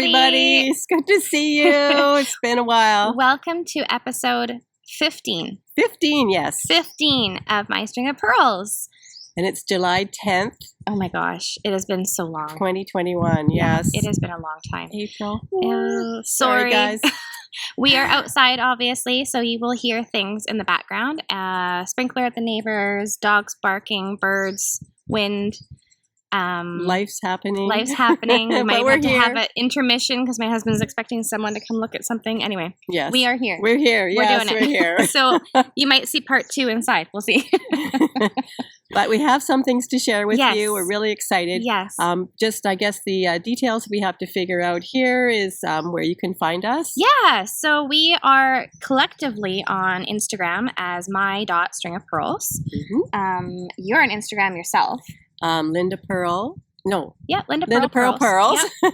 everybody. It's good to see you. It's been a while. Welcome to episode 15. 15, yes. 15 of My String of Pearls. And it's July 10th. Oh my gosh, it has been so long. 2021, yes. It has been a long time. April. Sorry, guys. We are outside, obviously, so you will hear things in the background. Sprinkler at the neighbors, dogs barking, birds, wind. Life's happening. We might we're have to here. have an intermission because my husband's expecting someone to come look at something. Anyway, Yes. we are here. We're here. Yes, doing it. we're here. So you might see part 2 inside. We'll see. But we have some things to share with Yes. you. We're really excited. Yes. Just, I guess, the details we have to figure out here is where you can find us. Yeah, so we are collectively on Instagram as my.stringofpearls. Mm-hmm. You're on Instagram yourself. Linda Pearl. No. Yeah, Linda Pearl Pearls. Yep.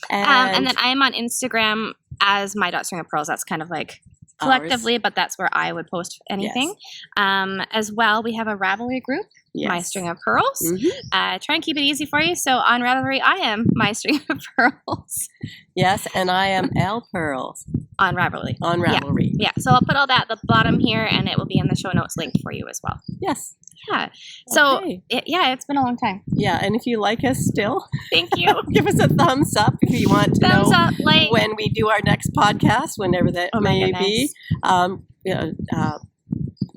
and And then I'm on Instagram as my.stringofpearls. That's kind of like collectively, but that's where I would post anything. As well, we have a Ravelry group, Yes. My String of Pearls. Mm-hmm. Try and keep it easy for you. So on Ravelry, I am My String of Pearls. Yes, and I am L Pearls On Ravelry. on Ravelry. Yeah, so I'll put all that at the bottom here, and it will be in the show notes linked for you as well. Yes. Yeah. So, Okay. it's been a long time. Yeah, and if you like us still, Thank you. give us a thumbs up if you want to Thumbs know up, like. when we do our next podcast, whenever that Oh my may goodness. be.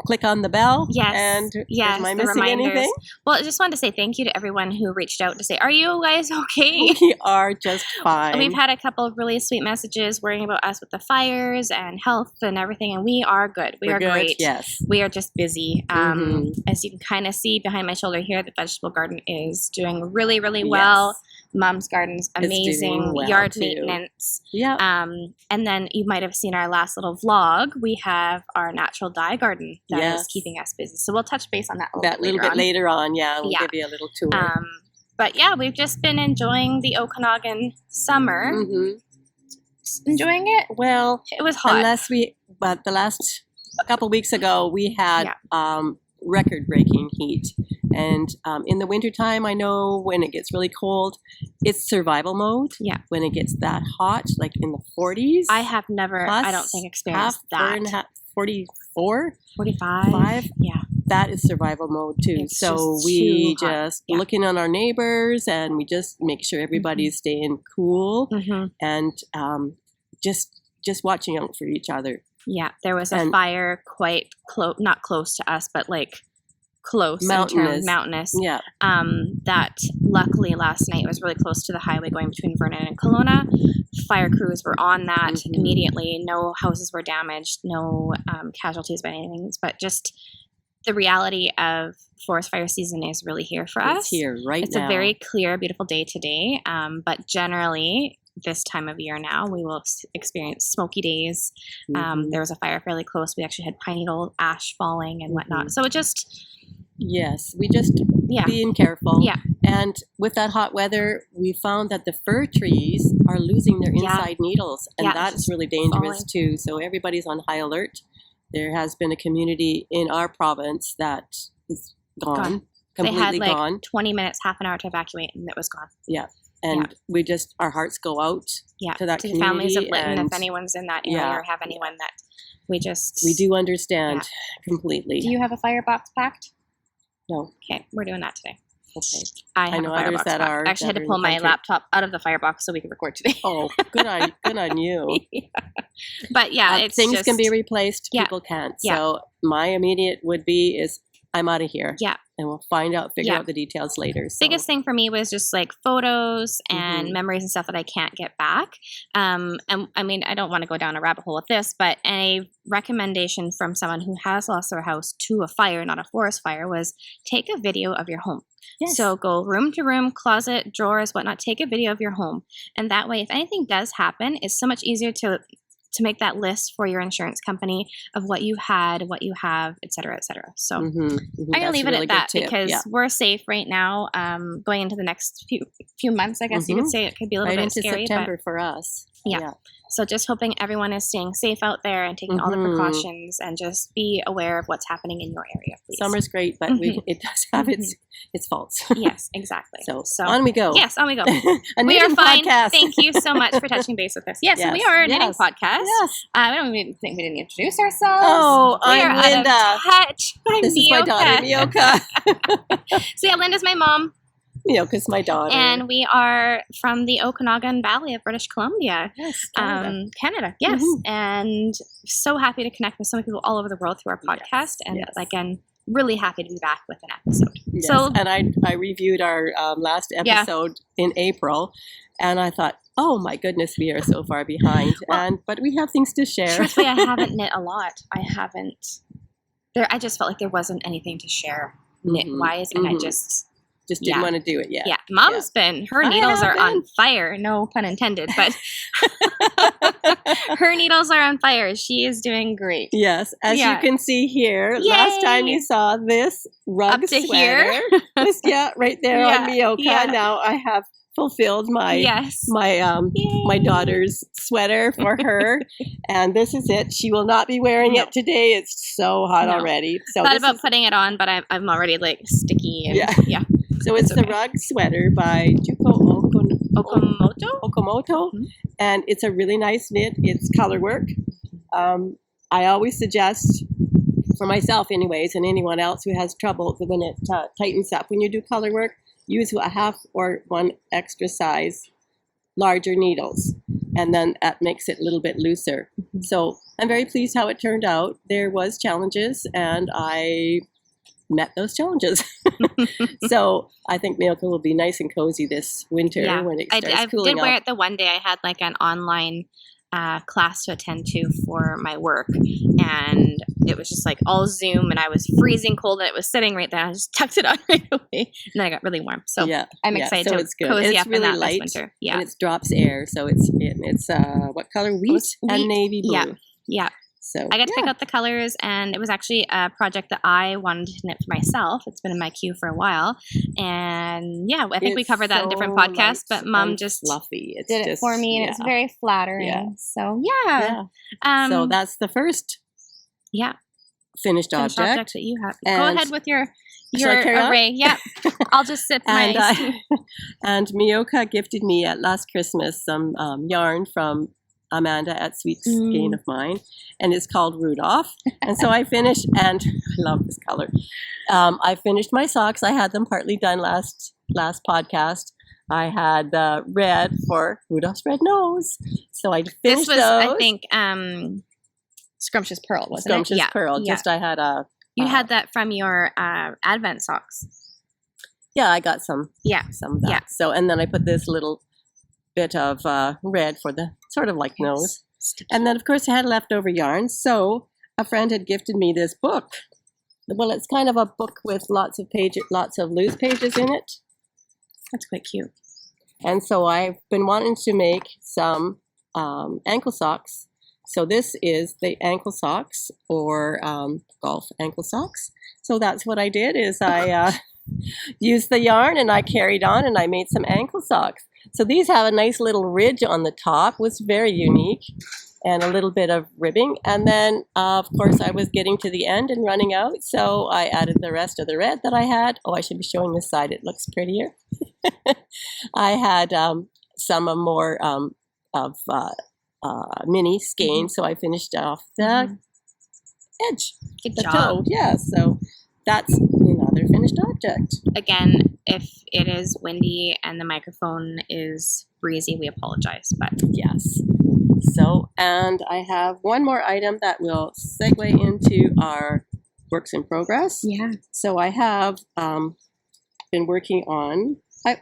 Click on the bell. Yes. And Yes, am I the missing reminders. anything? Well, I just wanted to say thank you to everyone who reached out to say, are you guys okay? We are just fine. We've had a couple of really sweet messages worrying about us with the fires and health and everything, and we are good. We're are good, great. Yes. We are just busy. Mhm. As you can kind of see behind my shoulder here, the vegetable garden is doing really, really well. Yes. Mom's garden's It's amazing. doing well, Yard too. maintenance. Yeah. And then you might have seen our last little vlog. We have our natural dye garden that is Yes. keeping us busy. So we'll touch base on that a That little later bit on. later on. Yeah, we'll Yeah. give you a little tour. But yeah, we've just been enjoying the Okanagan summer. Mhm. Just enjoying it. Well, It was hot. but the last couple weeks ago, we had Yeah. record-breaking heat. And in the wintertime, I know when it gets really cold, it's survival mode. Yeah. When it gets that hot, like in the 40s. I have never, I don't think, experienced that. 44, 45. 5. Yeah. That is survival mode too. It's So just we too hot. just Yeah. looking on our neighbors, and we just make sure everybody's staying cool Mm-hmm. and just watching out for each other. Yeah. There was a And- fire quite close, not close to us, but like close in Mountainous. terms, mountainous. Yeah. That luckily last night was really close to the highway going between Vernon and Kelowna. Fire crews were on that Mhm. immediately. No houses were damaged, no casualties by anything, but just the reality of forest fire season is really here for us. It's here right It's now. a very clear, beautiful day today, but generally this time of year now we will experience smoky days. Mhm. There was a fire fairly close. We actually had pine needle ash falling and whatnot. Mhm. So it just, Yes, we just yeah. being careful. Yeah. And with that hot weather, we found that the fir trees are losing their Yeah. inside needles, and Yeah, that it's is really dangerous falling. too. So everybody's on high alert. There has been a community in our province that is gone, Gone. They completely had like gone. 20 minutes, half an hour to evacuate, and it was gone. And we just, our hearts go out Yeah, to that to the families of community, Lytton, and if anyone's in that area yeah. or have anyone that we just... we do understand completely. Do you have a firebox packed? No. Okay, we're doing that today. Okay. I have know a others firebox that packed. are- I actually that had are to in pull the my country. laptop out of the firebox so we could record today. Oh, good on you. But yeah, it's things just, can be replaced, Yeah. people can't. Yeah. So my immediate would be is I'm out of here. Yeah. And we'll figure Yeah. out the details later. So. biggest thing for me was just like photos and Mhm. memories and stuff that I can't get back. And I mean, I don't want to go down a rabbit hole with this, but a recommendation from someone who has lost their house to a fire, not a forest fire, was take a video of your home. Yes. So go room to room, closet, drawers, whatnot. Take a video of your home, and that way, if anything does happen, it's so much easier to make that list for your insurance company of what you had, what you have, et cetera, et cetera. So Mhm, mhm. I'm gonna That's leave a it really at that good tip. because Yeah. we're safe right now. Going into the next few months, I guess you could say it could be a little Right bit into scary. September for us. Yeah. So just hoping everyone is staying safe out there and taking all the precautions, and just be aware of what's happening in your area, please. Summer's great, but it does have its faults. Yes, exactly. So on we go. Yes, on we go. We are fine. Podcast. Thank you so much for touching base with us. Yes, we are a knitting podcast. Yes. I don't even think we didn't introduce ourselves. Oh, we I'm are Linda. Out of touch. This is my daughter, Mioka. So yeah, Linda's my mom. Mioka's my daughter. And we are from the Okanagan Valley of British Columbia. Yes, Canada. Canada, yes. And so happy to connect with so many people all over the world through our podcast. And again, really happy to be back with an episode. Yes. So, and I reviewed our last episode in April, and I thought, oh my goodness, we are so far behind. But we have things to share. Truthfully, I haven't knit a lot. I just felt like there wasn't anything to share knit-wise, and I just didn't want to do it yet. Yeah, Mom's been, her needles are on fire, no pun intended, but her needles are on fire. She is doing great. Yes, as you can see here, last time you saw this rug up to sweater. Here. Right there on Mioka. Now I have fulfilled my my daughter's sweater for her, and this is it. She will not be wearing it today. It's so hot already. So thought about putting it on, but I'm already like sticky. And, So it's the rug sweater by Juko Okamoto, and it's a really nice knit. It's color work. I always suggest, for myself anyways, and anyone else who has trouble when it tightens up, when you do color work, use a half or one extra size larger needles, and then that makes it a little bit looser. So I'm very pleased how it turned out. There was challenges, and I met those challenges. So I think Mioka will be nice and cozy this winter when it starts cooling I did wear it the one day I had like an online class to attend to for my work, and it was just like all Zoom, and I was freezing cold, and it was sitting right there. I just tucked it on right away, and then I got really warm. So I'm excited to cozy up in that this winter. Yeah, and it drops air, so it's what color? Wheat and navy blue. Yeah. So I got to pick out the colors, and it was actually a project that I wanted to knit for myself. It's been in my queue for a while, and I think we covered that in different podcasts. But Mom just fluffy. Did it for me, and it's very flattering. Yeah. So so that's the first finished object that you have. Go ahead with your array. Yeah, I'll just sip my. And Mioka gifted me at last Christmas some yarn from Amanda at Sweet Skein of Mine, and it's called Rudolph. And so I finished, and I love this color. I finished my socks. I had them partly done last podcast. I had the red for Rudolph's red nose, so I finished those. I think Scrumptious Pearl, wasn't it? Scrumptious Pearl. Just I had a. You had that from your Advent socks. Yeah, I got some. Yeah, some of that. Yeah. So, and then I put this little bit of red for the sort of like nose. And then of course I had leftover yarn, so a friend had gifted me this book. Well, it's kind of a book with lots of loose pages in it. That's quite cute. And so I've been wanting to make some ankle socks. So this is the ankle socks, or golf ankle socks. So that's what I did, is I used the yarn, and I carried on, and I made some ankle socks. So these have a nice little ridge on the top, was very unique, and a little bit of ribbing. And then, of course, I was getting to the end and running out, so I added the rest of the red that I had. Oh, I should be showing this side. It looks prettier. I had some more of mini skein, so I finished off the edge, Good the job. toe. Yeah, so that's another finished object. Again, if it is windy and the microphone is breezy, we apologize. But yes. So, and I have one more item that will segue into our works in progress. Yeah. So I have been working on. I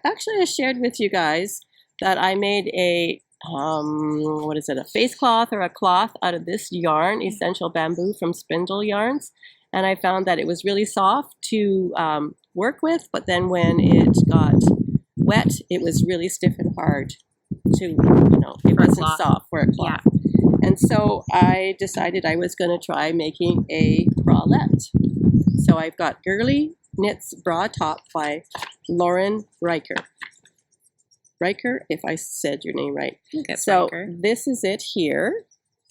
shared with you guys that I made a a face cloth or a cloth out of this yarn, Essential Bamboo from Spindle Yarns. And I found that it was really soft to work with, but then when it got wet, it was really stiff and hard to, it wasn't soft for a cloth. Yeah. And so I decided I was going to try making a bralette. So I've got Girly Knits Bra Top by Lauren Riker. Riker, if I said your name right. I think it's So Riker. this is it here.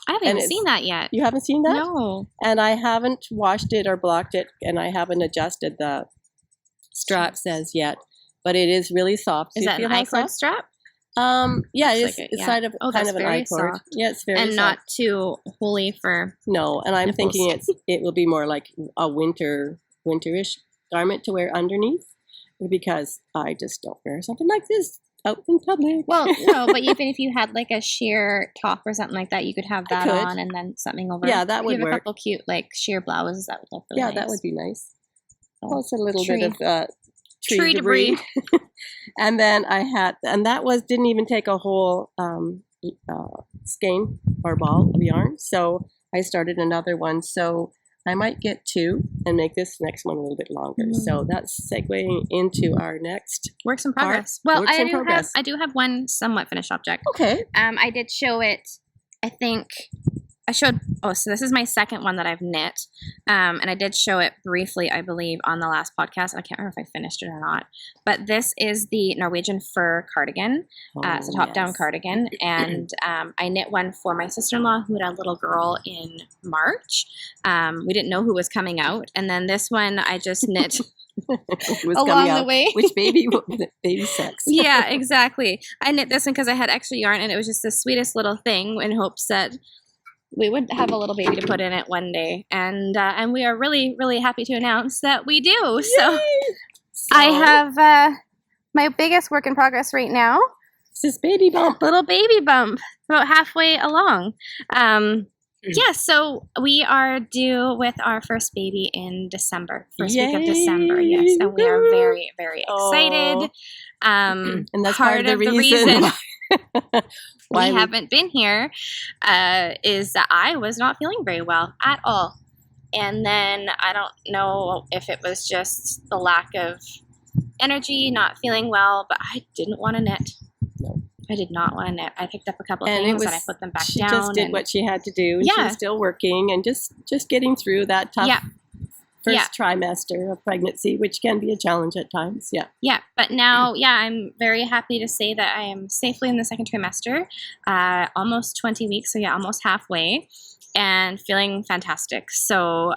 I haven't and even seen that yet. You haven't seen that? No. And I haven't washed it or blocked it, and I haven't adjusted the straps as yet. But it is really soft. Is Do you that feel an how I-cord soft? strap? Yeah, Looks like it, it's yeah. kind of Oh, kind that's of an very I-cord. soft. Yeah, it's very And soft. not too woolly for No, and I'm nipples. thinking it will be more like a winterish garment to wear underneath, because I just don't wear something like this out in public. Well, no, but even if you had like a sheer top or something like that, you could have that could. on and then something over. Yeah, that would you have work. a couple cute like sheer blouses that would look really Yeah, nice. that would be nice. So, Also a little tree. bit of Tree debris. And then I had, and that didn't even take a whole skein or ball of yarn. So I started another one. So I might get two and make this next one a little bit longer. So that's segueing into our next Works in progress. part. Well, Works in progress. I do have one somewhat finished object. Okay. I did show it. I think I showed. Oh, so this is my second one that I've knit, and I did show it briefly, I believe, on the last podcast. I can't remember if I finished it or not. But this is the Norwegian Fur Cardigan. It's a top-down cardigan, and I knit one for my sister-in-law who had a little girl in March. We didn't know who was coming out, and then this one I just knit. Along the way. Which baby sex. Yeah, exactly. I knit this one because I had extra yarn, and it was just the sweetest little thing in hopes that we would have a little baby to put in it one day. And we are really, really happy to announce that we do. So I have my biggest work in progress right now. It's this baby bump. Little baby bump, about halfway along. Yeah, so we are due with our first baby in December, first week of December, yes, and we are very, very excited. And that's part of the reason why we haven't been here is that I was not feeling very well at all. And then I don't know if it was just the lack of energy, not feeling well, but I didn't want to knit. I did not want to knit. I picked up a couple of things and I put them back down. She just did what she had to do. And she was still working and just getting through that tough first trimester of pregnancy, which can be a challenge at times. Yeah. Yeah. But now, I'm very happy to say that I am safely in the second trimester, almost 20 weeks. So almost halfway, and feeling fantastic. So,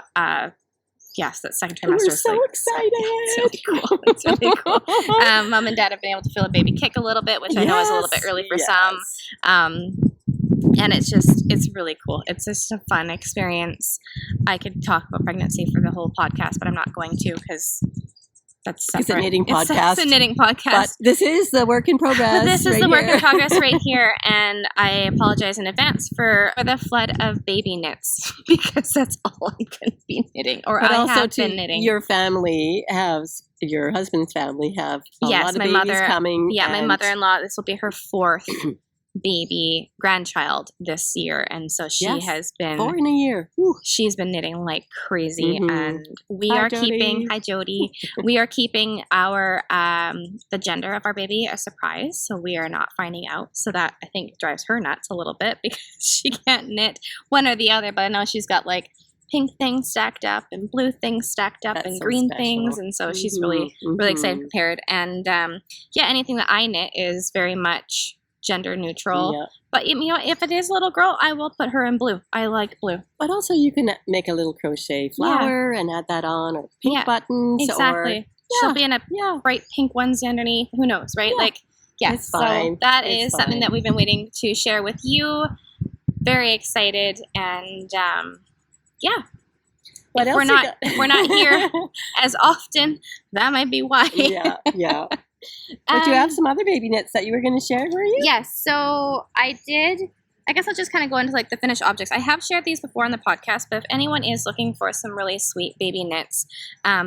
yes, that second trimester We're so excited. It's really cool. It's really cool. Mom and Dad have been able to feel a baby kick a little bit, which I know is a little bit early for some. And it's really cool. It's just a fun experience. I could talk about pregnancy for the whole podcast, but I'm not going to because that's separate. It's a knitting podcast. It's a knitting podcast. But this is the work in progress. This is the work in progress right here. And I apologize in advance for the flood of baby knits because that's all I'm going to be knitting. Or but I also have been knitting. Your husband's family have a lot of babies coming. Yeah, my mother-in-law, this will be her fourth baby grandchild this year, and so she has been 4 in a year. She's been knitting like crazy, and we are keeping Jody. We are keeping our the gender of our baby a surprise, so we are not finding out. So that I think drives her nuts a little bit because she can't knit one or the other. But I know she's got like pink things stacked up and blue things stacked up and green things, and so she's really excited and prepared. And anything that I knit is very much gender neutral, but if it is a little girl, I will put her in blue. I like blue. But also you can make a little crochet flower and add that on, or pink buttons. Exactly. She'll be in a bright pink onesie underneath. Who knows, right? It's fine. So that is something that we've been waiting to share with you. Very excited, and What else if we're not here as often, that might be why. Yeah. But you have some other baby knits that you were going to share, were you? Yes. So I did. I guess I'll just kind of go into like the finished objects. I have shared these before on the podcast, but if anyone is looking for some really sweet baby knits,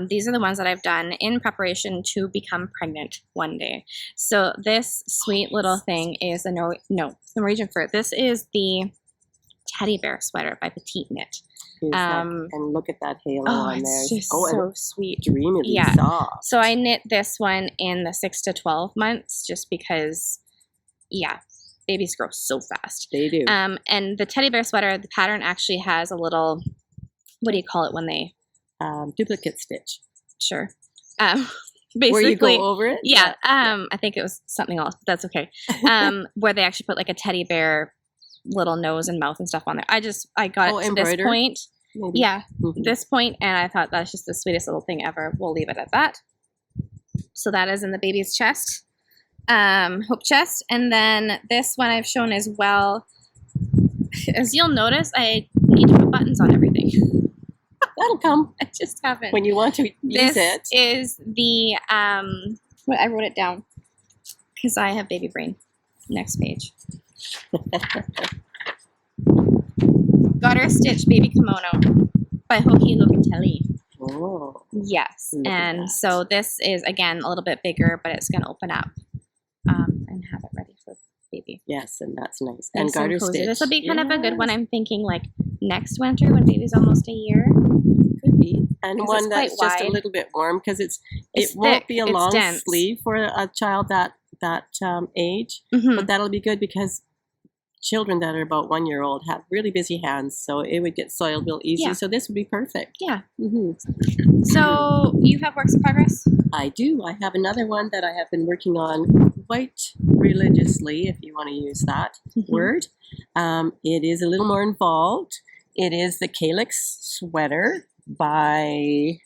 these are the ones that I've done in preparation to become pregnant one day. So this sweet little thing is the Norwegian Fur. This is the teddy bear sweater by Petite Knit. And look at that halo on there. It's just so sweet. Dreamily soft. So I knit this one in the 6 to 12 months just because, babies grow so fast. They do. And the teddy bear sweater, the pattern actually has a little, what do you call it when they? Duplicate stitch. Sure. basically. Where you go over it? Yeah. I think it was something else, but that's okay. Where they actually put like a teddy bear little nose and mouth and stuff on there. I got it to this point. Maybe. Yeah, this point, and I thought that's just the sweetest little thing ever. We'll leave it at that. So that is in the baby's chest, hope chest, and then this one I've shown as well. As you'll notice, I need to put buttons on everything. That'll come. I just haven't. When you want to use it. This is the, I wrote it down because I have baby brain. Next page. Garter Stitch Baby Kimono by Hoki Locatelli. Oh. Yes. And so this is, again, a little bit bigger, but it's going to open up and have it ready for baby. Yes, and that's nice. And garter cozy. stitch. This will be kind of a good one. I'm thinking like next winter when baby's almost a year. Could be. And one that's just a little bit warm because it won't be a long sleeve for a child that age. But that'll be good because children that are about 1 year old have really busy hands, so it would get soiled real easy. Yeah. So this would be perfect. Yeah. So you have works in progress? I do. I have another one that I have been working on quite religiously, if you want to use that word. It is a little more involved. It is the Calyx sweater by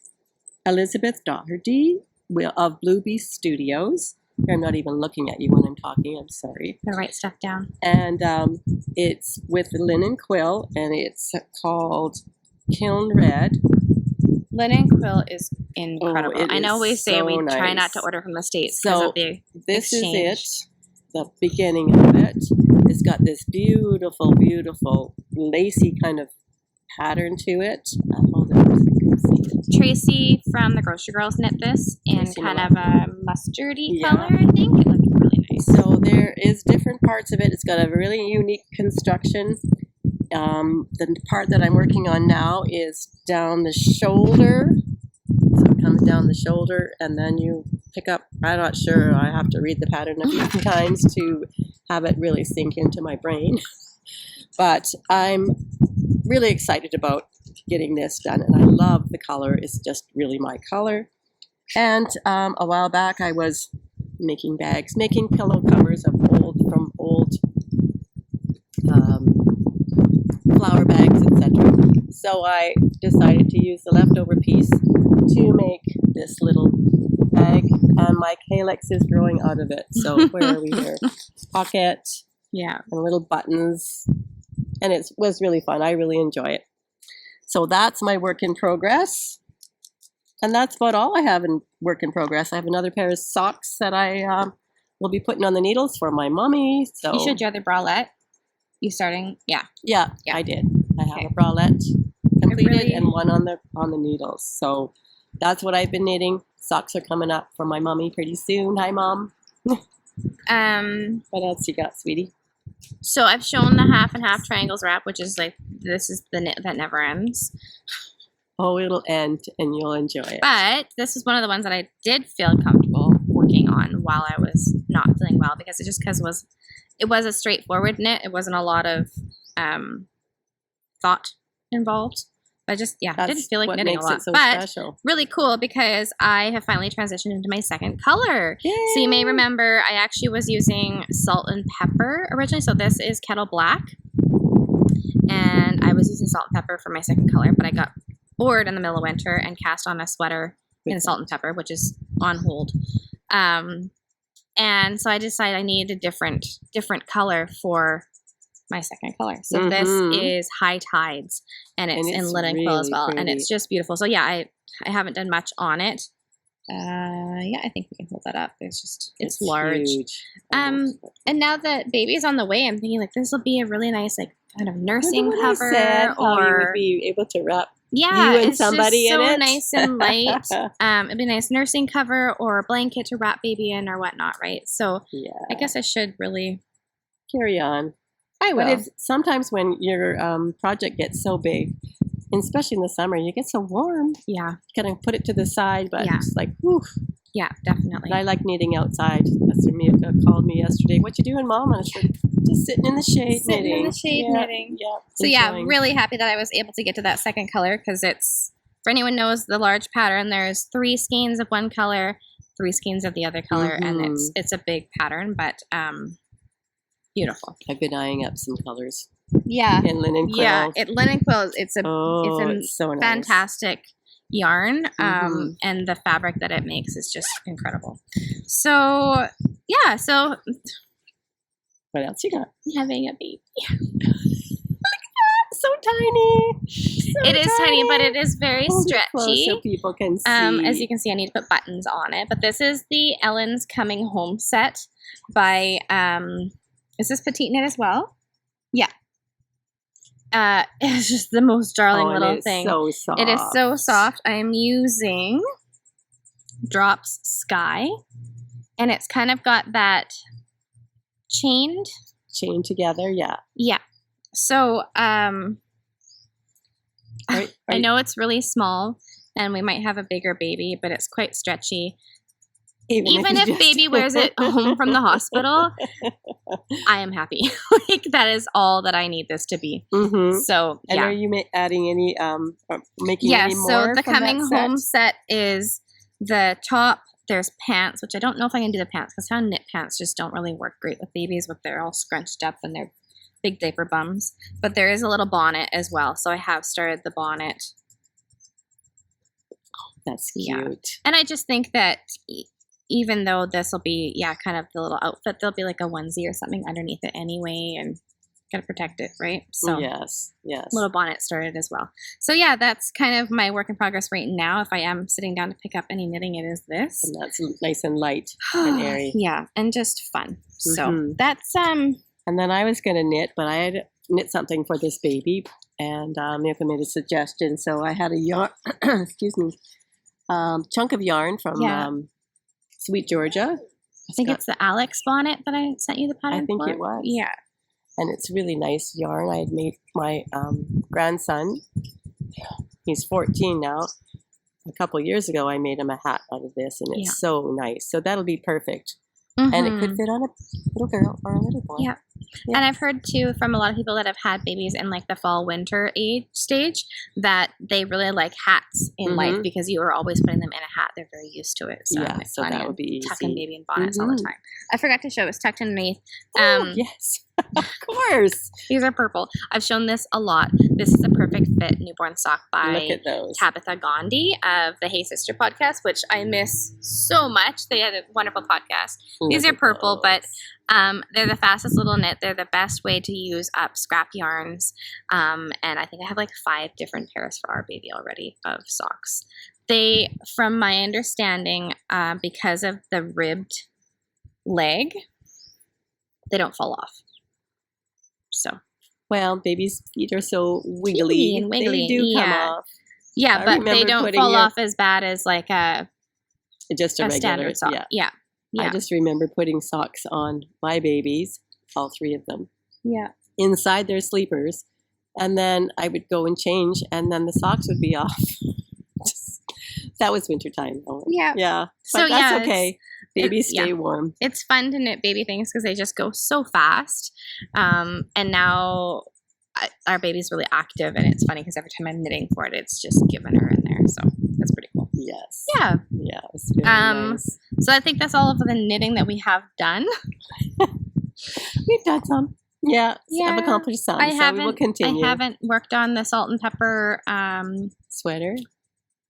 Elizabeth Doherty of Blue Beast Studios. I'm not even looking at you when I'm talking. I'm sorry. I'm gonna write stuff down. And it's with the linen quill, and it's called Kiln Red. Linen quill is incredible. Oh, I know we say we try not to order from the States because of the this exchange. is it. The beginning of it. It's got this beautiful, beautiful lacy kind of pattern to it. Hold it so you can see it. Tracy from the Grocery Girls knit this in kind of a mustardy color, I think. It looks really nice. So there is different parts of it. It's got a really unique construction. The part that I'm working on now is down the shoulder. So it comes down the shoulder and then you pick up, I'm not sure, I have to read the pattern a few times to have it really sink into my brain. But I'm really excited about getting this done, and I love the color. It's just really my color. And a while back I was making bags, making pillow covers of old flower bags, etc. So I decided to use the leftover piece to make this little bag, and my calyx is growing out of it. So where are we here? Pocket, and little buttons, and it was really fun. I really enjoy it. So that's my work in progress. And that's about all I have in work in progress. I have another pair of socks that I will be putting on the needles for my mommy. So you showed your other bralette. You starting? Yeah, I did. I have a bralette completed and one on the needles. So that's what I've been knitting. Socks are coming up for my mommy pretty soon. Hi, Mom. What else you got, sweetie? So I've shown the half and half triangles wrap, which is like, this is the knit that never ends. Oh, it'll end and you'll enjoy it. But this is one of the ones that I did feel comfortable working on while I was not feeling well, because it was a straightforward knit. It wasn't a lot of thought involved. I just, didn't feel like knitting a lot. So but special. Really cool because I have finally transitioned into my second color. Yay. So you may remember I actually was using salt and pepper originally. So this is Kettle Black. And I was using salt and pepper for my second color, but I got bored in the middle of winter and cast on a sweater in salt and pepper, which is on hold. And so I decided I needed a different color for my second color. So this is High Tides, and it's in linen quill as well, and it's just beautiful. So yeah, I haven't done much on it. I think we can hold that up. It's large. Huge. And now that baby's on the way, I'm thinking like this will be a really nice like kind of nursing cover, or you would be able to wrap you and somebody in it. So nice and light. It'd be a nice nursing cover or a blanket to wrap baby in or whatnot, right? So I guess I should really carry on. I will. But it's sometimes when your project gets so big, and especially in the summer, you get so warm. Yeah. You kind of put it to the side, but it's like, whew. Yeah, definitely. And I like knitting outside. Esther Mika called me yesterday. What you doing, Mom? And I said, just sitting in the shade knitting. Sitting in the shade knitting. Yeah. So yeah, really happy that I was able to get to that second color because it's, for anyone knows the large pattern, there's 3 skeins of one color 3 skeins of the other color, and it's a big pattern, but beautiful. I've been eyeing up some colors. Yeah. In linen quills. Yeah, linen quills. It's a so nice. Fantastic yarn, and the fabric that it makes is just incredible. So yeah, so what else you got? Having a baby. So tiny. So it is tiny, but it is very stretchy. So people can see. As you can see, I need to put buttons on it. But this is the Ellen's Coming Home set by, is this petite knit as well? Yeah. It's just the most darling little thing. So soft. It is so soft. I am using Drops Sky, and it's kind of got that chained together. Yeah. Yeah. So, I know it's really small and we might have a bigger baby, but it's quite stretchy. Even if baby wears it home from the hospital, I am happy. Like, that is all that I need this to be. So, and are you adding any, making any more? So the Coming Home set is the top. There's pants, which I don't know if I can do the pants because knit pants just don't really work great with babies, but they're all scrunched up and they're big diaper bums. But there is a little bonnet as well, so I have started the bonnet. That's cute. Yeah. And I just think that even though this will be kind of the little outfit, there'll be like a onesie or something underneath it anyway, and gotta protect it, right? So yes, little bonnet started as well. So yeah, that's kind of my work in progress right now. If I am sitting down to pick up any knitting, it is this. And that's nice and light and airy. Yeah, and just fun. So that's And then I was going to knit, but I had to knit something for this baby, and Milka made a suggestion. So I had a yarn, excuse me, chunk of yarn from Sweet Georgia. I think it's the Alex bonnet that I sent you the pattern I think for. it was. Yeah. And it's really nice yarn. I had made my grandson, he's 14 now. A couple years ago, I made him a hat out of this, and it's so nice. So that'll be perfect. And it could fit on a little girl or a little boy. Yeah. And I've heard too from a lot of people that have had babies in like the fall winter age stage that they really like hats in life because you are always putting them in a hat. They're very used to it. So, so that would be easy. Tucking baby in bonnets all the time. I forgot to show it's tucked underneath. Yes, of course. These are purple. I've shown this a lot. This is a perfect fit newborn sock by Tabitha Gandhi of the Hey Sister podcast, which I miss so much. They had a wonderful podcast. These are purple, but they're the fastest little knit. They're the best way to use up scrap yarns. And I think I have like 5 different pairs for our baby already of socks. They, from my understanding, because of the ribbed leg, they don't fall off. So. Well, baby's feet are so wiggly. And wiggly. They do come off. Yeah, but they don't fall off as bad as like a regular standard sock. Yeah. I just remember putting socks on my babies, all 3 of them. Yeah. Inside their sleepers. And then I would go and change, and then the socks would be off. That was wintertime. Yeah. Yeah. But that's okay. Babies stay warm. It's fun to knit baby things because they just go so fast. And now our baby's really active, and it's funny because every time I'm knitting for it, it's just giving her in there. So that's pretty cool. Yes. Yeah. Yeah. It's really nice. So I think that's all of the knitting that we have done. We've done some. Yeah. I've accomplished some. So we will continue. I haven't worked on the salt and pepper sweater.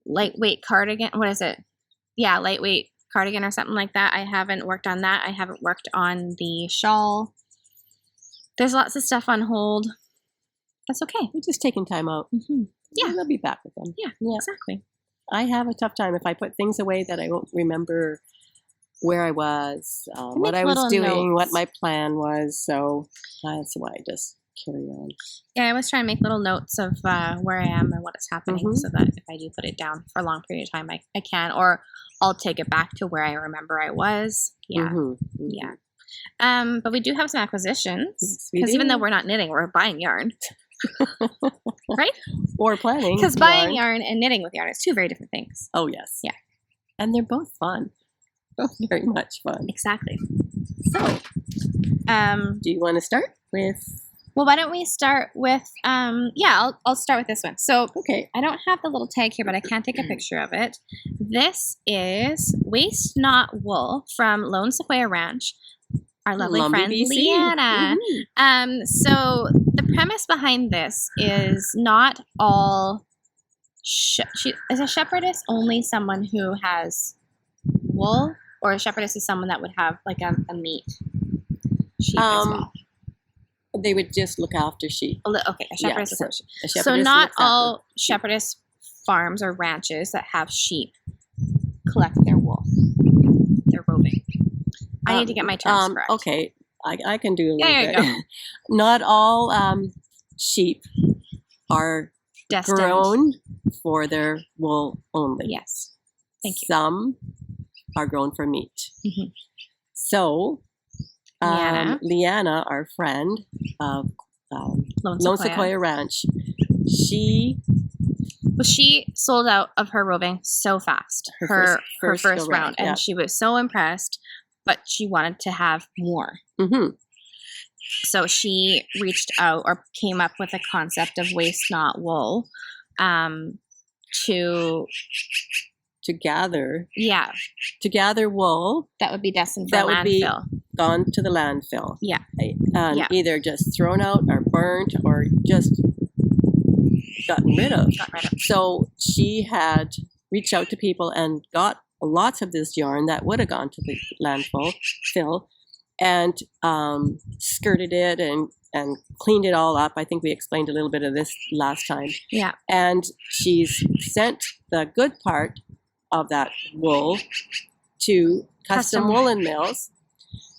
Lightweight cardigan. What is it? Yeah, lightweight cardigan or something like that. I haven't worked on that. I haven't worked on the shawl. There's lots of stuff on hold. That's okay. We're just taking time out. Yeah. We'll be back with them. Yeah, exactly. I have a tough time if I put things away that I won't remember where I was, what I was doing, what my plan was. So that's why I just carry on. Yeah, I was trying to make little notes of where I am and what is happening so that if I do put it down for a long period of time, I can, or I'll take it back to where I remember I was. Yeah. Yeah. But we do have some acquisitions because even though we're not knitting, we're buying yarn. Right? Or planning. Because buying yarn and knitting with yarn is 2 very different things. Oh, yes. Yeah. And they're both fun. Both very much fun. Exactly. So, do you want to start with Well, why don't we start with, I'll start with this one. So Okay. I don't have the little tag here, but I can take a picture of it. This is Waste Not Wool from Lone Sequoia Ranch. Our lovely Lumby, friend BC. Leanna. So the premise behind this is not all. She is a shepherdess only someone who has wool, or a shepherdess is someone that would have like a meat sheep as well. They would just look after sheep. Okay, a shepherdess. Yeah, a shepherdess So not looks after all shepherdess farms or ranches that have sheep collect their wool. They're roving. I need to get my terms correct. Okay, I can do a little There you bit. go. Not all sheep are Destined. grown for their wool only. Yes. Thank you. Some are grown for meat. Mhm. So, Leanna, our friend of Lone Sequoia Ranch, she sold out of her roving so fast. Her first round, and she was so impressed, but she wanted to have more. Mm-hmm. So she reached out or came up with a concept of Waste Not Wool to gather wool that would be destined for that would be landfill. gone to the landfill. Yeah. Either just thrown out or burnt or just gotten rid of. So she had reached out to people and got lots of this yarn that would have gone to the landfill, and skirted it and cleaned it all up. I think we explained a little bit of this last time. Yeah. And she's sent the good part of that wool to custom woolen mills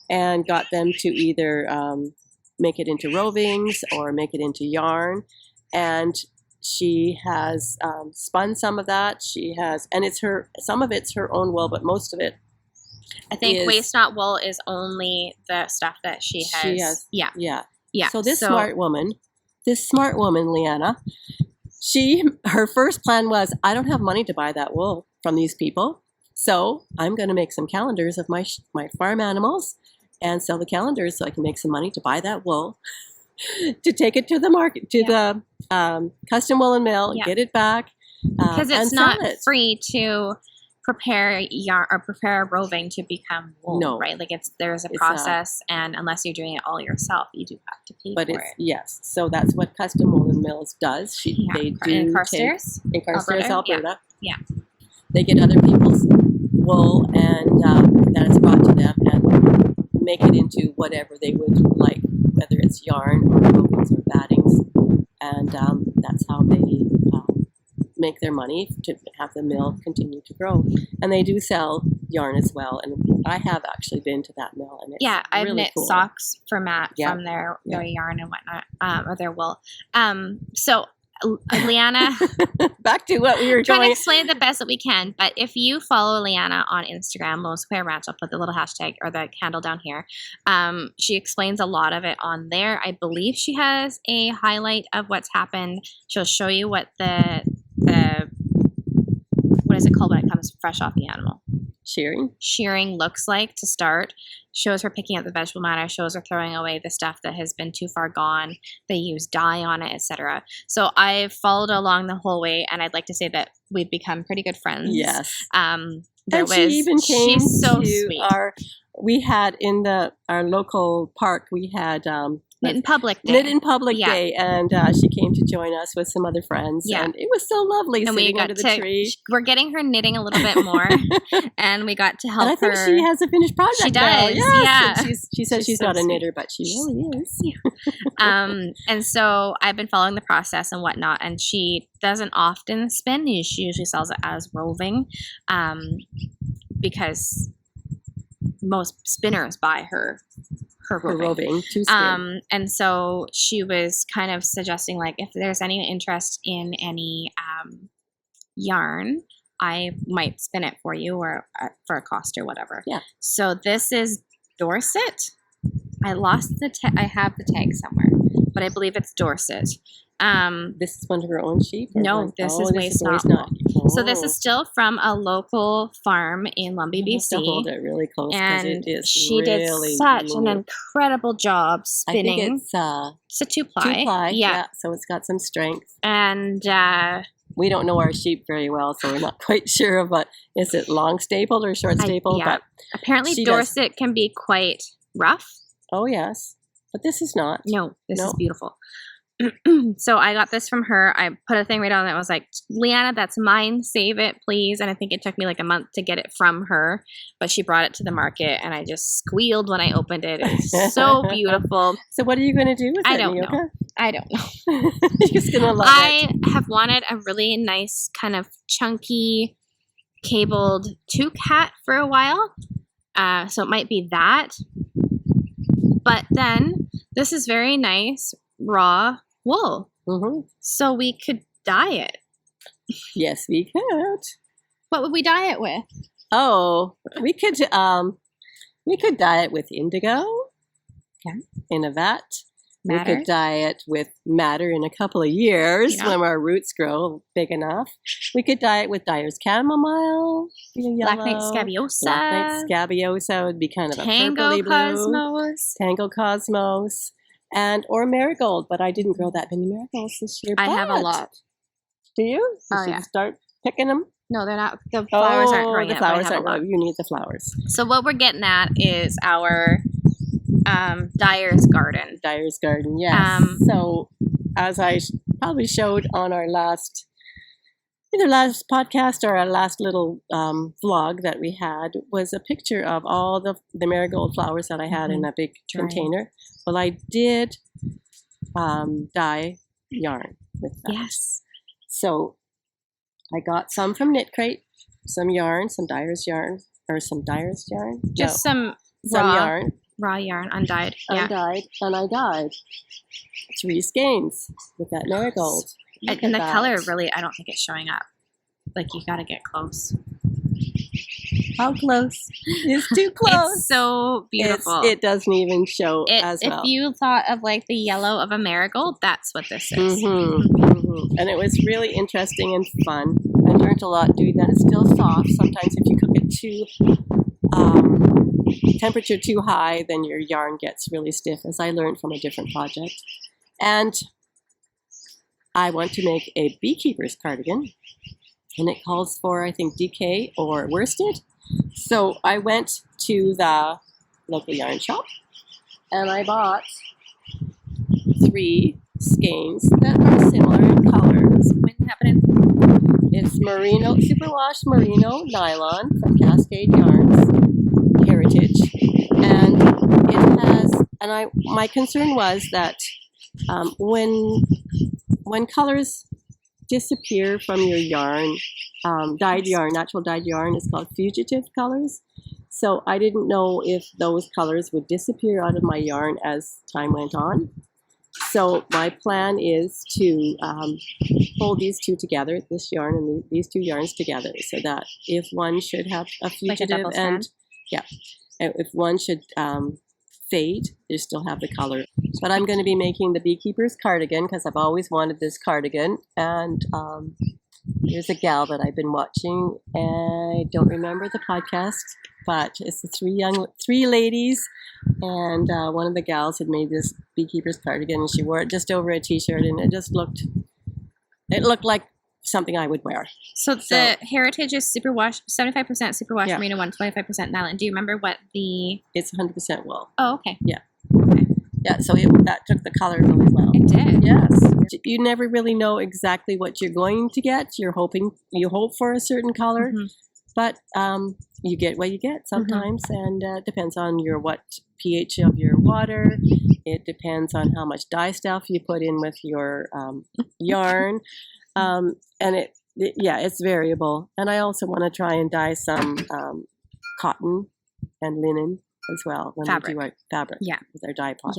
and got them to either make it into rovings or make it into yarn. And she has spun some of that. She has, and some of it's her own wool, but most of it, I think Waste Not Wool is only the stuff that she has. Yeah. So this smart woman, Leanna, her first plan was, I don't have money to buy that wool from these people, so I'm going to make some calendars of my farm animals and sell the calendars so I can make some money to buy that wool, to take it to the market, to the custom woolen mill, get it back, because it's not free to prepare yarn or prepare roving to become wool, right? Like there's a process, and unless you're doing it all yourself, you do have to pay for it. Yes, so that's what custom woolen mills does. They do in Carstairs, Alberta. Yeah. They get other people's wool and that is brought to them and make it into whatever they would like, whether it's yarn or rovings or battings, and that's how they make their money to have the mill continue to grow. And they do sell yarn as well, and I have actually been to that mill, and it's I've really knit cool. socks for Matt from their yarn and whatnot, or their wool. So Leanna, back to what we were trying to explain the best that we can. But if you follow Leanna on Instagram, Lone Sequoia Ranch, I'll put the little hashtag or the handle down here. She explains a lot of it on there. I believe she has a highlight of what's happened. She'll show you what the what is it called when it comes fresh off the animal? Shearing looks like to start. Shows her picking up the vegetable matter, shows her throwing away the stuff that has been too far gone. They use dye on it, etc. So I've followed along the whole way, and I'd like to say that we've become pretty good friends. Yes. And she even came she's so to sweet. We had in our local park, we had Knit in Public Day. Knit in Public Day, and she came to join us with some other friends, and it was so lovely sitting under the tree. We're getting her knitting a little bit more, and we got to help her. And I think she has a finished project. She does, now. Yes. yeah. She says she's not a knitter, but she really is. And so I've been following the process and whatnot, and she doesn't often spin. She usually sells it as roving, because most spinners buy her roving to spin. And so she was kind of suggesting, like, if there's any interest in any yarn, I might spin it for you, or for a cost or whatever. Yeah. So this is Dorset. I lost I have the tag somewhere, but I believe it's Dorset. This is one of her own sheep? No, this is waste not. So this is still from a local farm in Lumby, You have to hold BC. it really close because And it is she did really such an new. incredible job spinning. I think it's a two-ply. Two-ply, Yeah. so it's got some strength. And we don't know our sheep very well, so we're not quite sure of what, is it long stapled or short stapled? Yeah. But apparently Dorset can be quite rough. Oh, yes. But this is not. No, this is beautiful. So I got this from her. I put a thing right on it. I was like, Leanna, that's mine. Save it, please. And I think it took me like a month to get it from her. But she brought it to the market, and I just squealed when I opened it. It's so beautiful. So what are you going to do with it, I don't Miyuka? know. I don't know. You're just going to love it. I have wanted a really nice kind of chunky cabled toque hat for a while. So it might be that. But then this is very nice raw wool. So we could dye it. Yes, we could. What would we dye it with? Oh, we could dye it with indigo. Okay. In a vat. Madder. We could dye it with madder in a couple of years when our roots grow big enough. We could dye it with dyer's chamomile. Black Knight Scabiosa. Black Knight Scabiosa would be kind of Tango a purpley Cosmos. blue. Tango Cosmos. Or marigold, but I didn't grow that many marigolds this year. I have a lot. Do you? Oh, yeah. Start picking them? No, they're not. The flowers aren't growing yet. The flowers aren't growing. You need the flowers. So what we're getting at is our dyer's garden. Dyer's garden, yes. So as I probably showed on our either last podcast or our last little vlog that we had, was a picture of all the marigold flowers that I had in a big container. Well, I did dye yarn with that. Yes. So I got some from Knit Crate, some yarn, some dyer's yarn, or some dyer's yarn. Just some yarn. Raw yarn, undyed. Undyed, and I dyed 3 skeins with that marigold. And the color really, I don't think it's showing up. Like, you got to get close. How close? It's too close. It's so beautiful. It doesn't even show as well. If you thought of like the yellow of a marigold, that's what this is. And it was really interesting and fun. I learned a lot doing that. It's still soft. Sometimes if you cook it temperature too high, then your yarn gets really stiff, as I learned from a different project. And I want to make a beekeeper's cardigan, and it calls for, I think, DK or worsted. So I went to the local yarn shop, and I bought 3 skeins that are similar in colors. It's merino, superwash merino nylon from Cascade Yarns Heritage, and it has. And my concern was that when colors disappear from your yarn, dyed yarn, natural dyed yarn is called fugitive colors. So I didn't know if those colors would disappear out of my yarn as time went on. So my plan is to hold these two together, this yarn and these 2 yarns together, so that if one should have a fugitive if one should fade, you still have the color. But I'm going to be making the beekeeper's cardigan because I've always wanted this cardigan. And here's a gal that I've been watching. I don't remember the podcast, but it's the 3 ladies. And one of the gals had made this beekeeper's cardigan, and she wore it just over a t-shirt, and it looked like something I would wear. So the Heritage is superwash, 75% superwash merino, 25% nylon. Do you remember what the? It's 100% wool. Oh, okay. Yeah. Okay. Yeah. So that took the color really well. It did. Yes. You never really know exactly what you're going to get. You hope for a certain color, but you get what you get sometimes, and it depends on what pH of your water. It depends on how much dye stuff you put in with your yarn. And it's variable. And I also want to try and dye some cotton and linen as well when we do our fabric with our dye pots.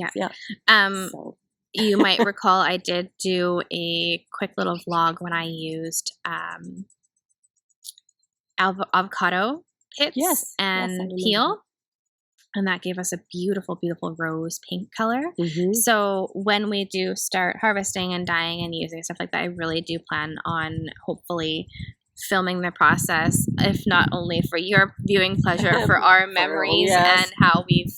So. You might recall I did do a quick little vlog when I used avocado pits and peel. And that gave us a beautiful, beautiful rose pink color. Mm-hmm. So when we do start harvesting and dyeing and using stuff like that, I really do plan on hopefully filming the process, if not only for your viewing pleasure, for our memories and how we've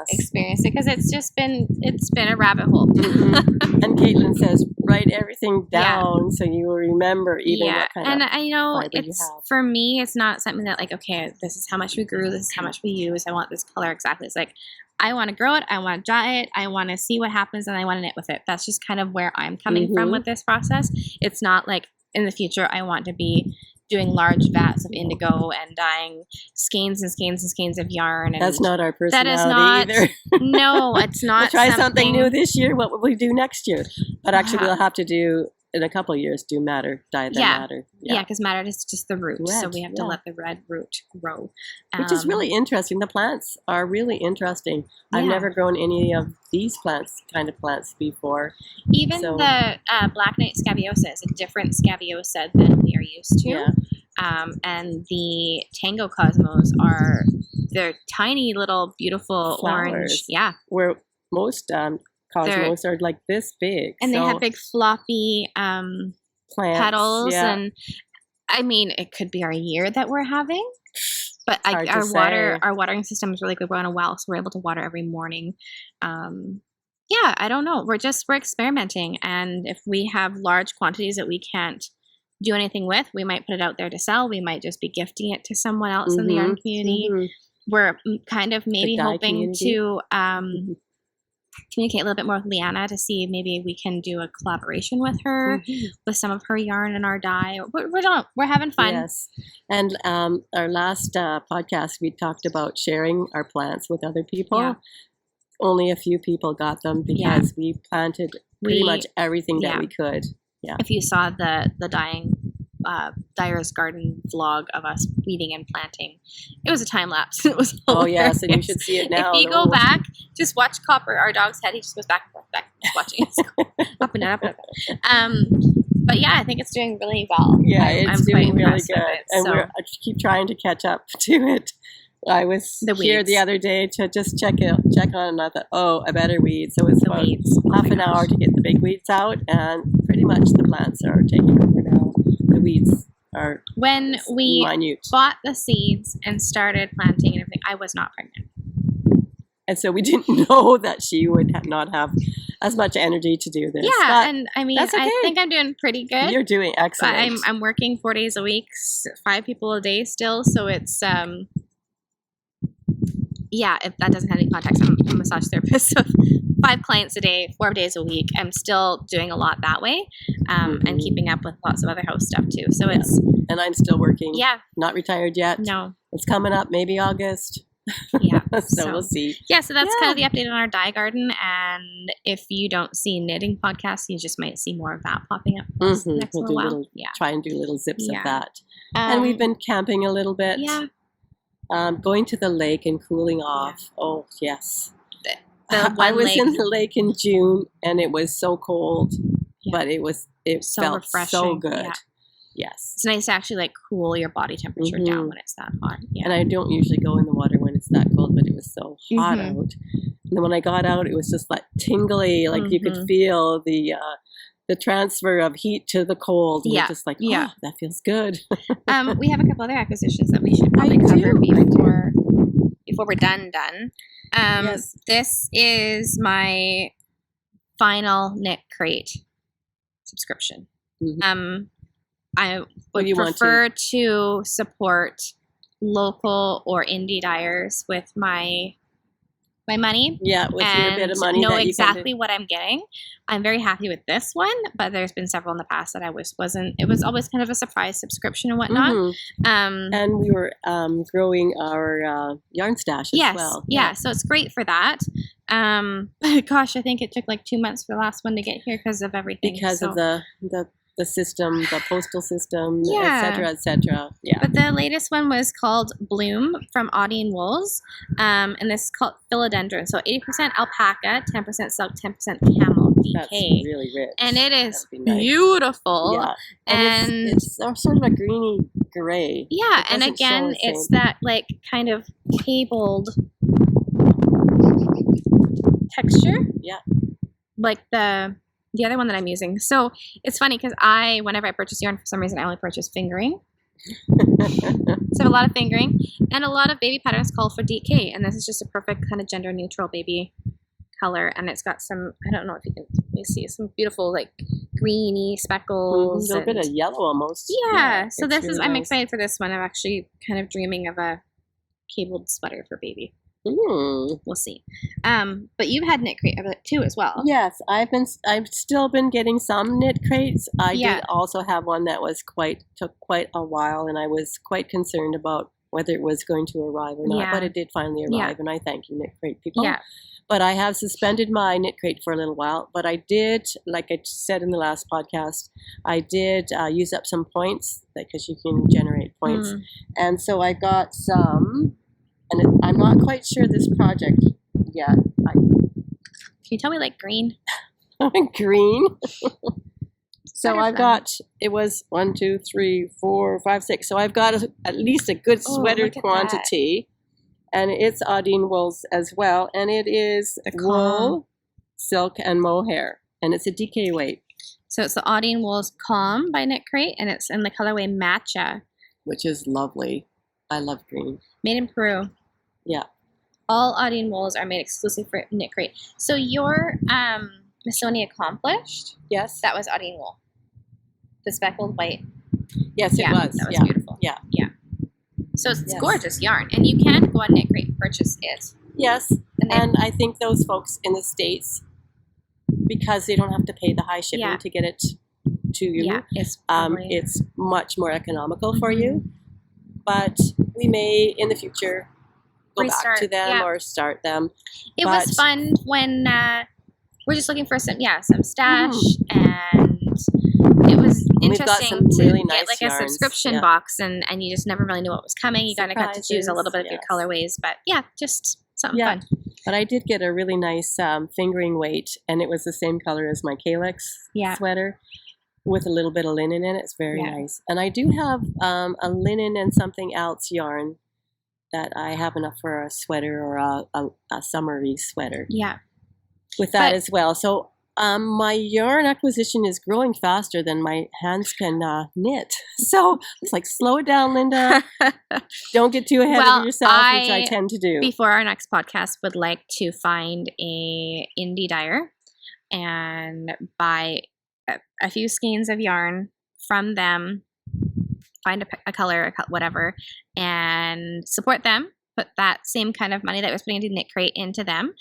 experienced it, because it's been a rabbit hole. Mm-hmm. And Caitlin says, write everything down so you will remember even what kind and of I know fiber you it's have. for me, it's not something that like, okay, this is how much we grew, this is how much we use, I want this color exactly. It's like, I want to grow it, I want to dye it, I want to see what happens, and I want to knit with it. That's just kind of where I'm coming from with this process. It's not like in the future I want to be doing large vats of indigo and dyeing skeins and skeins and skeins of yarn. And that's not our personality that is not, either. No, it's not. We'll try something new this year. What will we do next year? But actually, we'll have to do in a couple of years. Do madder, dye the madder. Yeah, because madder is just the root, so we have to let the red root grow, which is really interesting. The plants are really interesting. I've never grown any of these kind of plants before. Even the Black Knight Scabiosa is a different Scabiosa than we are used to. Yeah. And the Tango Cosmos they're tiny little beautiful flowers. Orange. Yeah. Where most Cosmos are like this big. And they have big floppy plants, petals. And I mean, it could be our year that we're having. But our watering system is really good. We're on a well, so we're able to water every morning. I don't know. We're experimenting. And if we have large quantities that we can't do anything with, we might put it out there to sell. We might just be gifting it to someone else in the yarn community. We're kind of maybe hoping to communicate a little bit more with Leanna to see if maybe we can do a collaboration with her with some of her yarn and our dye. We're having fun. Yes. And our last podcast, we talked about sharing our plants with other people. Yeah. Only a few people got them because we planted pretty much everything that we could. Yeah. If you saw the Dyer's Garden vlog of us weeding and planting, it was a time lapse. It was yes, and you should see it now. If you go back, just watch Copper, our dog's head. He just goes back and forth, watching it up and up and up. But yeah, I think it's doing really well. Yeah, it's doing really good, and I keep trying to catch up to it. I was here the other day to just check on, and I thought, I better weed. So it's about half an hour to get the big weeds out, and pretty much the plants are taking over now. The weeds are when we minute. Bought the seeds and started planting and everything, I was not pregnant. And so we didn't know that she would not have as much energy to do this. Yeah, and I mean, I think I'm doing pretty good. You're doing excellent. I'm working 4 days a week, 5 people a day still, so it's if that doesn't have any context, I'm a massage therapist, so 5 clients a day, 4 days a week. I'm still doing a lot that way, and keeping up with lots of other house stuff too. So it's and I'm still working. Yeah, not retired yet. No, it's coming up, maybe August. Yeah, so we'll see. Yeah, so that's kind of the update on our dye garden. And if you don't see knitting podcasts, you just might see more of that popping up next little while. Try and do little zips of that. And we've been camping a little bit. Yeah. Going to the lake and cooling off. Yeah. Oh, yes. I was in the lake in June, and it was so cold, but it felt refreshing. So good. Yeah. Yes. It's nice to actually cool your body temperature down when it's that hot. Yeah. And I don't usually go in the water when it's that cold, but it was so hot out. And then when I got out, it was just like tingly, like you could feel the transfer of heat to the cold. And just like, that feels good. We have a couple other acquisitions that we should probably cover before we're done. Yes. This is my final Knit Crate subscription. I would prefer to support local or indie dyers with my money. Yeah, with your bit of money. Know that exactly what I'm getting. I'm very happy with this one, but there's been several in the past that I wasn't. It was always kind of a surprise subscription and whatnot. And we were growing our yarn stash as well. Yeah, so it's great for that. Gosh, I think it took like 2 months for the last one to get here because of everything. Because of the system, the postal system, et cetera. Yeah. But the latest one was called Bloom from Audine Wools. And this is called Philodendron. So 80% alpaca, 10% silk, 10% camel DK. That's really rich. And it is beautiful. Yeah. And it's sort of a greeny gray. Yeah. And again, it's that like kind of cabled texture. Yeah. Like the other one that I'm using. So it's funny because whenever I purchase yarn, for some reason I only purchase fingering. So a lot of fingering, and a lot of baby patterns call for DK, and this is just a perfect kind of gender neutral baby color, and it's got some, I don't know if you can see, some beautiful like greeny speckles. A little bit of yellow almost. Yeah, so this is, really I'm nice. excited for this one. I'm actually kind of dreaming of a cabled sweater for baby. We'll see. But you've had knit crate too as well. Yes, I've still been getting some knit crates. I Yeah. did also have one that took quite a while, and I was quite concerned about whether it was going to arrive or not. Yeah. But it did finally arrive, and I thank you, knit crate people. Yeah. But I have suspended my knit crate for a little while. But I did, like I said in the last podcast, I did use up some points because you can generate points, and so I got some. And I'm not quite sure this project yet. Can you tell me like green? Green. So Sweater I've got, it was 1, 2, 3, 4, 5, 6. So I've got at least a good sweater look at quantity. And it's Audine wools as well. And it is wool, silk, and mohair. And it's a DK weight. So it's the Audine Wools Calm by Knit Crate, and it's in the colorway Matcha. Which is lovely. I love green. Made in Peru. Yeah. All Audine wools are made exclusively for Knit Crate. So your Missoni Accomplished, Yes. that was Audine wool. The speckled white. Yes, it was. That was Yeah. beautiful. Yeah. Yeah. So it's Yes. gorgeous yarn, and you can go on Knit Crate and purchase it. Yes. And I think those folks in the States, because they don't have to pay the high shipping to get it to you, it's much more economical for you. But we may, in the future, go back to them or start them. It was fun when we're just looking for some stash, and it was interesting to really get nice like yarns. a subscription box, and you just never really knew what was coming. You kind of got to choose a little bit of your colorways, but just something fun. But I did get a really nice fingering weight, and it was the same color as my Calyx sweater, with a little bit of linen in it. It's very nice. And I do have a linen and something else yarn that I have enough for a sweater or a summery sweater. Yeah. With that as well. So my yarn acquisition is growing faster than my hands can knit. So it's like, slow it down, Linda. Don't get too ahead of yourself, which I tend to do. Before our next podcast, would like to find a indie dyer and buy a few skeins of yarn from them, find a color, whatever, and support them. Put that same kind of money that was putting into Knit Crate into them.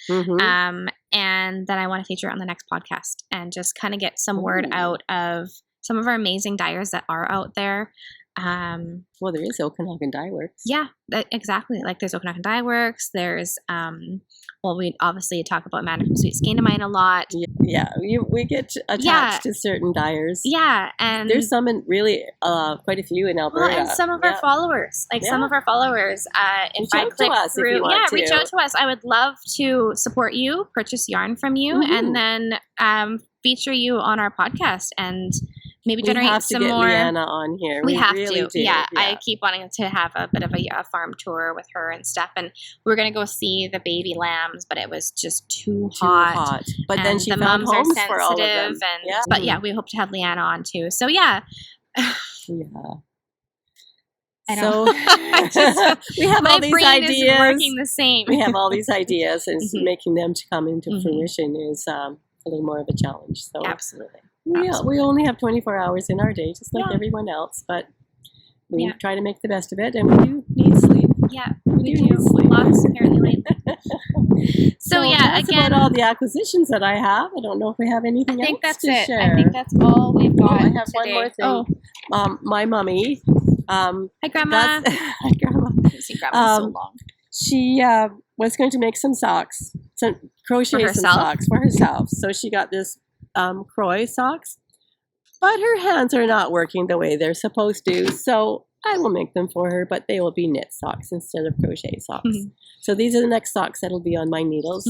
And then I want to feature it on the next podcast and just kind of get some word out of some of our amazing dyers that are out there. Well, there is Okanagan Dye Works. Yeah, exactly. Like there's Okanagan Dye Works. There's, well, we obviously talk about Amanda from Sweet Skein of Mine a lot. Yeah, we get attached to certain dyers. Yeah, and there's some in really quite a few in Alberta. Well, and some of our followers, some of our followers, if I click through, reach out to us. I would love to support you, purchase yarn from you, and then feature you on our podcast and maybe generate some more. We have to get Leanna on here. We have really to. do. Yeah, I keep wanting to have a bit of a farm tour with her and stuff. And we were going to go see the baby lambs, but it was just too hot. But then she the found mums homes are for all of them. But yeah, we hope to have Leanna on too. So yeah. I know. So we have all these ideas. My brain is working the same. We have all these ideas, and making them to come into fruition is a little more of a challenge. So absolutely. We only have 24 hours in our day, just like everyone else, but we try to make the best of it, and we do need sleep. Yeah, we do. Lots, apparently, lately. So yeah, that's again, about all the acquisitions that I have. I don't know if we have anything else to share. I think that's all we've got I have today. one more thing. My mummy. Hi, Grandma. Hi, Grandma. I've seen Grandma so long. She was going to make some socks, crochet some socks for herself. So she got this Croy socks, but her hands are not working the way they're supposed to. So I will make them for her, but they will be knit socks instead of crochet socks. So these are the next socks that'll be on my needles.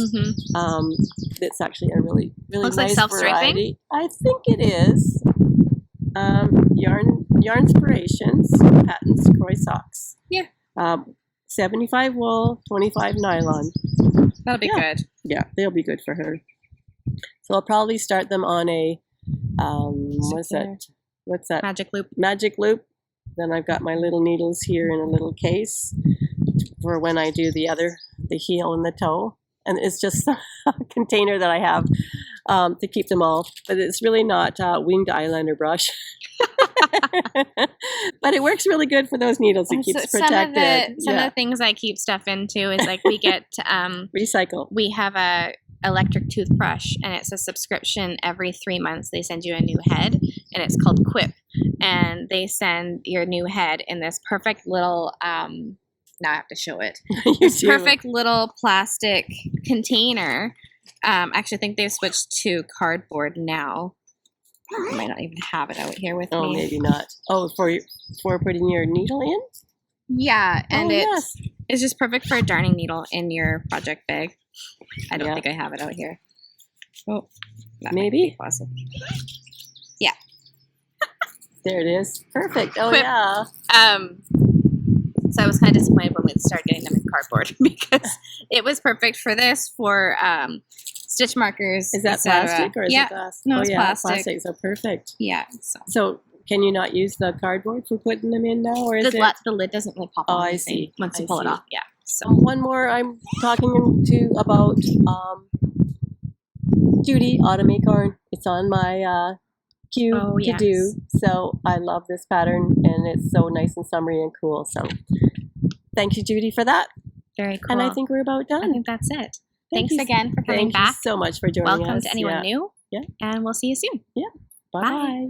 It's actually a really looks nice like self-striping. I think it is. Yarn Inspirations Patents Croy socks. Yeah. 75 wool, 25 nylon. That'll be good. Yeah, they'll be good for her. So I'll probably start them on a, what's that? Magic loop. Magic loop. Then I've got my little needles here in a little case for when I do the heel and the toe. And it's just a container that I have to keep them all. But it's really not winged eyeliner brush. But it works really good for those needles. It keeps protected. Some of the things I keep stuff into is like we get recycle. We have a electric toothbrush, and it's a subscription. Every 3 months they send you a new head, and it's called Quip, and they send your new head in this perfect little now I have to show it. This perfect little plastic container. Actually, I think they've switched to cardboard now. I might not even have it out here with me. Oh, maybe not. Oh, for putting your needle in? Yeah, and it's just perfect for a darning needle in your project bag. I don't think I have it out here. Oh, maybe. Yeah. There it is. Perfect. Oh, Quip. yeah. So I was kind of disappointed when we started getting them in cardboard because it was perfect for this, for stitch markers. Is that plastic or is it glass? No, it's plastic. So perfect. Yeah. So can you not use the cardboard for putting them in now, or is the lid doesn't really pop on? I see. Once you pull it off, yeah. So one more I'm talking to about Judy Autumn Acorn. It's on my queue to do. So I love this pattern, and it's so nice and summery and cool. So thank you, Judy, for that. Very cool. And I think we're about done. I think that's it. Thanks again for coming back. Thank you so much for joining us. Welcome to anyone new. Yeah. And we'll see you soon. Yeah. Bye.